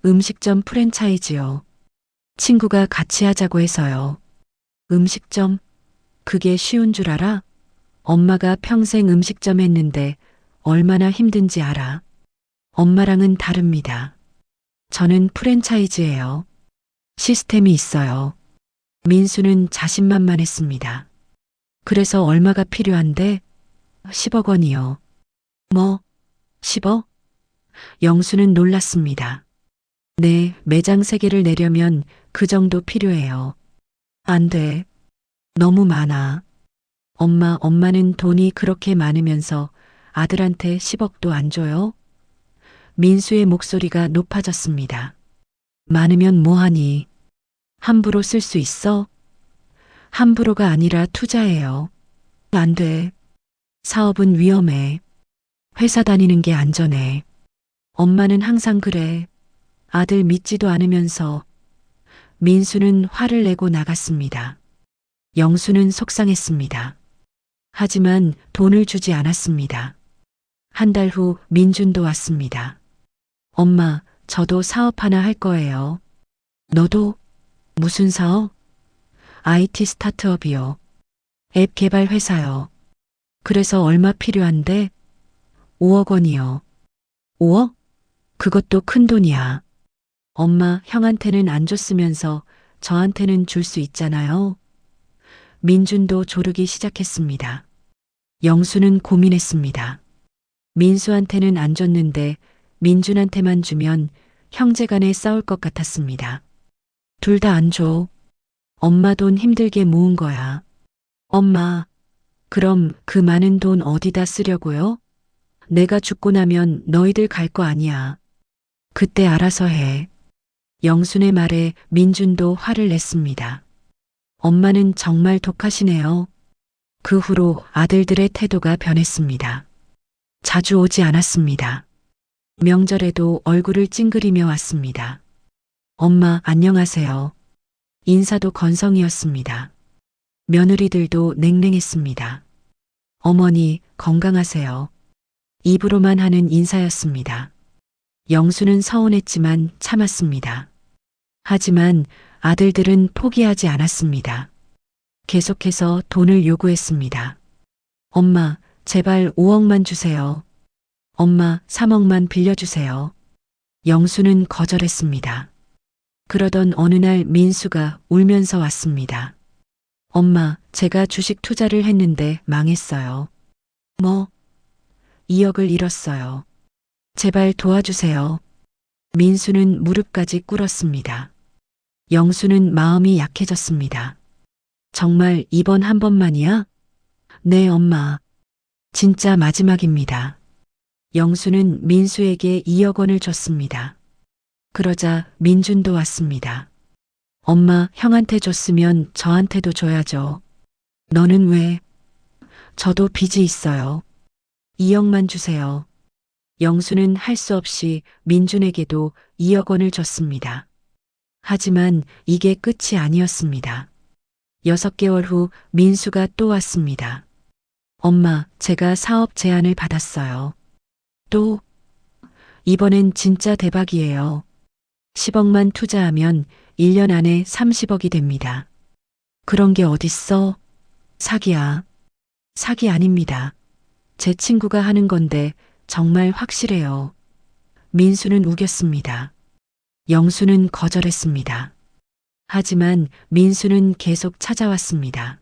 음식점 프랜차이즈요. 친구가 같이 하자고 해서요. 음식점? 그게 쉬운 줄 알아? 엄마가 평생 음식점 했는데 얼마나 힘든지 알아? 엄마랑은 다릅니다. 저는 프랜차이즈예요. 시스템이 있어요. 민수는 자신만만했습니다. 그래서 얼마가 필요한데? 10억 원이요. 뭐? 10억? 영수는 놀랐습니다. 네, 매장 3개를 내려면 그 정도 필요해요. 안 돼. 너무 많아. 엄마는 돈이 그렇게 많으면서 아들한테 10억도 안 줘요? 민수의 목소리가 높아졌습니다. 많으면 뭐하니? 함부로 쓸 수 있어? 함부로가 아니라 투자예요. 안 돼. 사업은 위험해. 회사 다니는 게 안전해. 엄마는 항상 그래. 아들 믿지도 않으면서. 민수는 화를 내고 나갔습니다. 영수는 속상했습니다. 하지만 돈을 주지 않았습니다. 한 달 후 민준도 왔습니다. 엄마, 저도 사업 하나 할 거예요. 너도? 무슨 사업? IT 스타트업이요. 앱 개발 회사요. 그래서 얼마 필요한데? 5억 원이요. 5억? 그것도 큰 돈이야. 엄마, 형한테는 안 줬으면서 저한테는 줄 수 있잖아요. 민준도 조르기 시작했습니다. 영수는 고민했습니다. 민수한테는 안 줬는데 민준한테만 주면 형제간에 싸울 것 같았습니다. 둘 다 안 줘. 엄마 돈 힘들게 모은 거야. 엄마, 그럼 그 많은 돈 어디다 쓰려고요? 내가 죽고 나면 너희들 갈 거 아니야. 그때 알아서 해. 영순의 말에 민준도 화를 냈습니다. 엄마는 정말 독하시네요. 그 후로 아들들의 태도가 변했습니다. 자주 오지 않았습니다. 명절에도 얼굴을 찡그리며 왔습니다. 엄마, 안녕하세요. 인사도 건성이었습니다. 며느리들도 냉랭했습니다. 어머니, 건강하세요. 입으로만 하는 인사였습니다. 영수는 서운했지만 참았습니다. 하지만 아들들은 포기하지 않았습니다. 계속해서 돈을 요구했습니다. 엄마, 제발 5억만 주세요. 엄마, 3억만 빌려주세요. 영수는 거절했습니다. 그러던 어느 날 민수가 울면서 왔습니다. 엄마, 제가 주식 투자를 했는데 망했어요. 뭐? 2억을 잃었어요. 제발 도와주세요. 민수는 무릎까지 꿇었습니다. 영수는 마음이 약해졌습니다. 정말 이번 한 번만이야? 네, 엄마. 진짜 마지막입니다. 영수는 민수에게 2억 원을 줬습니다. 그러자 민준도 왔습니다. 엄마, 형한테 줬으면 저한테도 줘야죠. 너는 왜? 저도 빚이 있어요. 2억만 주세요. 영수는 할 수 없이 민준에게도 2억 원을 줬습니다. 하지만 이게 끝이 아니었습니다. 6개월 후 민수가 또 왔습니다. 엄마, 제가 사업 제안을 받았어요. 또? 이번엔 진짜 대박이에요. 10억만 투자하면 1년 안에 30억이 됩니다. 그런 게 어딨어? 사기야. 사기 아닙니다. 제 친구가 하는 건데 정말 확실해요. 민수는 우겼습니다. 영수는 거절했습니다. 하지만 민수는 계속 찾아왔습니다.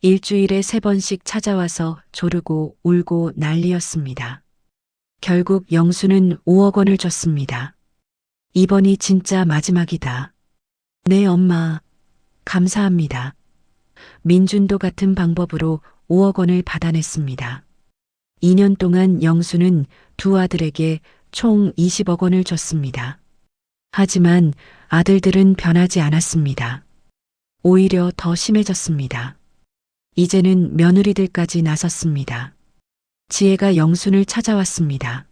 일주일에 3번씩 찾아와서 조르고 울고 난리였습니다. 결국 영수는 5억 원을 줬습니다. 이번이 진짜 마지막이다. 네, 엄마. 감사합니다. 민준도 같은 방법으로 5억 원을 받아냈습니다. 2년 동안 영수는 두 아들에게 총 20억 원을 줬습니다. 하지만 아들들은 변하지 않았습니다. 오히려 더 심해졌습니다. 이제는 며느리들까지 나섰습니다. 지혜가 영순을 찾아왔습니다.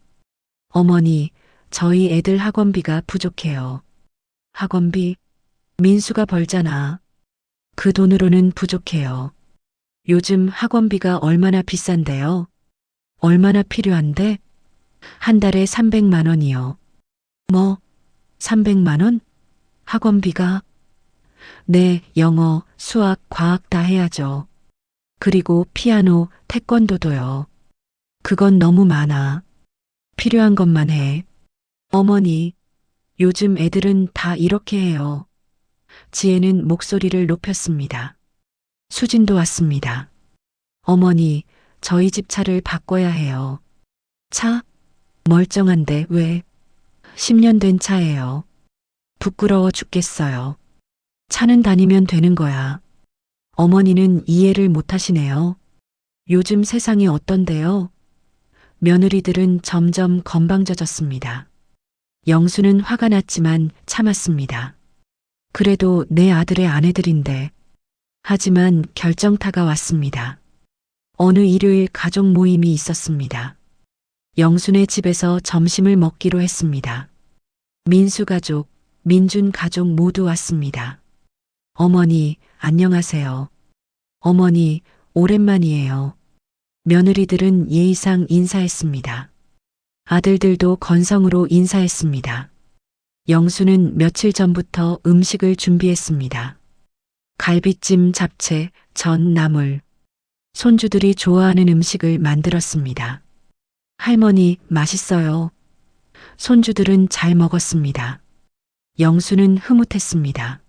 어머니, 저희 애들 학원비가 부족해요. 학원비? 민수가 벌잖아. 그 돈으로는 부족해요. 요즘 학원비가 얼마나 비싼데요? 얼마나 필요한데? 한 달에 300만 원이요. 뭐? 300만 원? 학원비가? 네, 영어, 수학, 과학 다 해야죠. 그리고 피아노, 태권도도요. 그건 너무 많아. 필요한 것만 해. 어머니, 요즘 애들은 다 이렇게 해요. 지혜는 목소리를 높였습니다. 수진도 왔습니다. 어머니, 저희 집 차를 바꿔야 해요. 차? 멀쩡한데 왜? 10년 된 차예요. 부끄러워 죽겠어요. 차는 다니면 되는 거야. 어머니는 이해를 못 하시네요. 요즘 세상이 어떤데요? 며느리들은 점점 건방져졌습니다. 영수는 화가 났지만 참았습니다. 그래도 내 아들의 아내들인데. 하지만 결정타가 왔습니다. 어느 일요일 가족 모임이 있었습니다. 영순의 집에서 점심을 먹기로 했습니다. 민수 가족, 민준 가족 모두 왔습니다. 어머니, 안녕하세요. 어머니, 오랜만이에요. 며느리들은 예의상 인사했습니다. 아들들도 건성으로 인사했습니다. 영수는 며칠 전부터 음식을 준비했습니다. 갈비찜, 잡채, 전, 나물. 손주들이 좋아하는 음식을 만들었습니다. 할머니, 맛있어요. 손주들은 잘 먹었습니다. 영수는 흐뭇했습니다.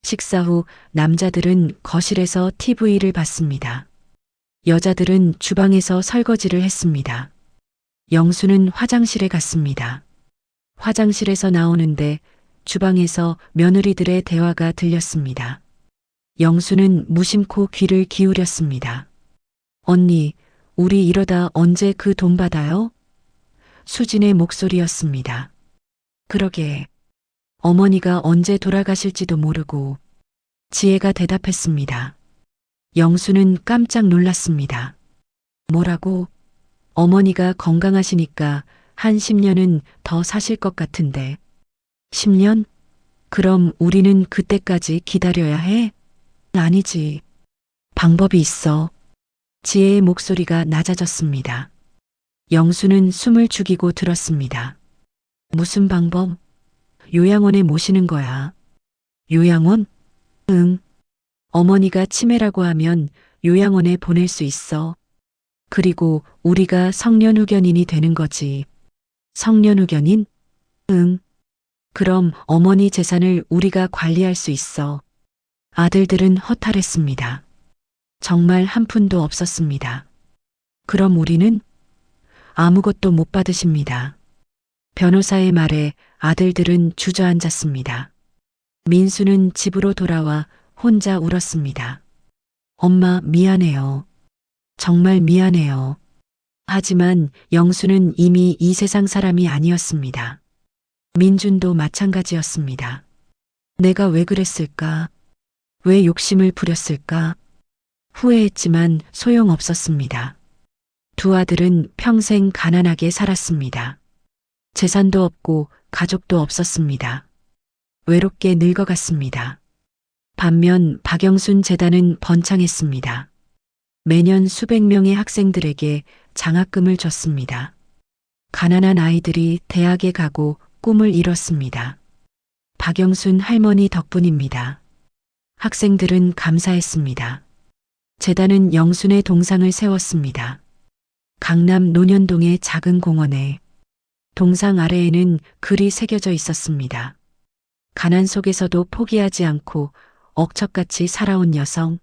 식사 후 남자들은 거실에서 TV를 봤습니다. 여자들은 주방에서 설거지를 했습니다. 영수는 화장실에 갔습니다. 화장실에서 나오는데 주방에서 며느리들의 대화가 들렸습니다. 영수는 무심코 귀를 기울였습니다. 언니, 우리 이러다 언제 그 돈 받아요? 수진의 목소리였습니다. 그러게. 어머니가 언제 돌아가실지도 모르고. 지혜가 대답했습니다. 영수는 깜짝 놀랐습니다. 뭐라고? 어머니가 건강하시니까 한 10년은 더 사실 것 같은데. 10년? 그럼 우리는 그때까지 기다려야 해? 아니지. 방법이 있어. 지혜의 목소리가 낮아졌습니다. 영수는 숨을 죽이고 들었습니다. 무슨 방법? 요양원에 모시는 거야. 요양원? 응. 어머니가 치매라고 하면 요양원에 보낼 수 있어. 그리고 우리가 성년후견인이 되는 거지. 성년후견인? 응. 그럼 어머니 재산을 우리가 관리할 수 있어. 아들들은 허탈했습니다. 정말 한 푼도 없었습니다. 그럼 우리는? 아무것도 못 받으십니다. 변호사의 말에 아들들은 주저앉았습니다. 민수는 집으로 돌아와 혼자 울었습니다. 엄마, 미안해요. 정말 미안해요. 하지만 영수는 이미 이 세상 사람이 아니었습니다. 민준도 마찬가지였습니다. 내가 왜 그랬을까? 왜 욕심을 부렸을까? 후회했지만 소용없었습니다. 두 아들은 평생 가난하게 살았습니다. 재산도 없고 가족도 없었습니다. 외롭게 늙어갔습니다. 반면 박영순 재단은 번창했습니다. 매년 수백 명의 학생들에게 장학금을 줬습니다. 가난한 아이들이 대학에 가고 꿈을 이뤘습니다. 박영순 할머니 덕분입니다. 학생들은 감사했습니다. 재단은 영순의 동상을 세웠습니다. 강남 논현동의 작은 공원에 동상 아래에는 글이 새겨져 있었습니다. 가난 속에서도 포기하지 않고 억척같이 살아온 여성,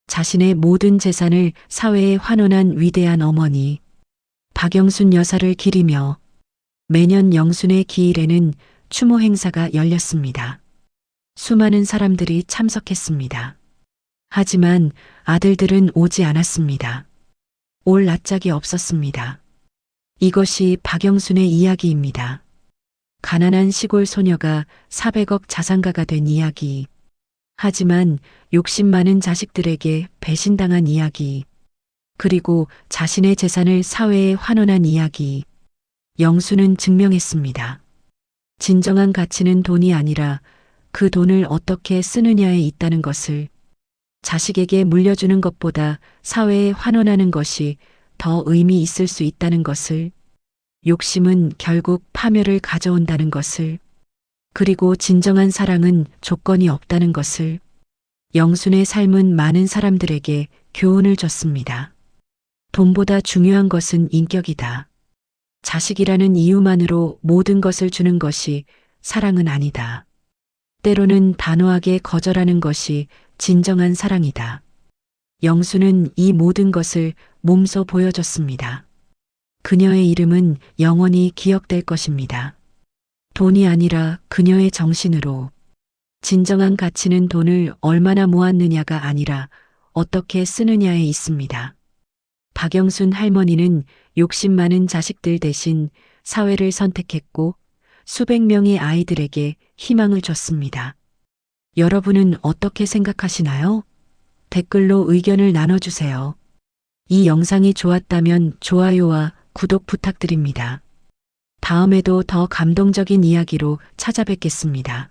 자신의 모든 재산을 사회에 환원한 위대한 어머니, 박영순 여사를 기리며 매년 영순의 기일에는 추모 행사가 열렸습니다. 수많은 사람들이 참석했습니다. 하지만 아들들은 오지 않았습니다. 올 낯짝이 없었습니다. 이것이 박영순의 이야기입니다. 가난한 시골 소녀가 400억 자산가가 된 이야기. 하지만 욕심 많은 자식들에게 배신당한 이야기. 그리고 자신의 재산을 사회에 환원한 이야기. 영수는 증명했습니다. 진정한 가치는 돈이 아니라 그 돈을 어떻게 쓰느냐에 있다는 것을, 자식에게 물려주는 것보다 사회에 환원하는 것이 더 의미 있을 수 있다는 것을, 욕심은 결국 파멸을 가져온다는 것을, 그리고 진정한 사랑은 조건이 없다는 것을, 영순의 삶은 많은 사람들에게 교훈을 줬습니다. 돈보다 중요한 것은 인격이다. 자식이라는 이유만으로 모든 것을 주는 것이 사랑은 아니다. 때로는 단호하게 거절하는 것이 진정한 사랑이다. 영수는 이 모든 것을 몸소 보여줬습니다. 그녀의 이름은 영원히 기억될 것입니다. 돈이 아니라 그녀의 정신으로. 진정한 가치는 돈을 얼마나 모았느냐가 아니라 어떻게 쓰느냐에 있습니다. 박영순 할머니는 욕심 많은 자식들 대신 사회를 선택했고 수백 명의 아이들에게 희망을 줬습니다. 여러분은 어떻게 생각하시나요? 댓글로 의견을 나눠주세요. 이 영상이 좋았다면 좋아요와 구독 부탁드립니다. 다음에도 더 감동적인 이야기로 찾아뵙겠습니다.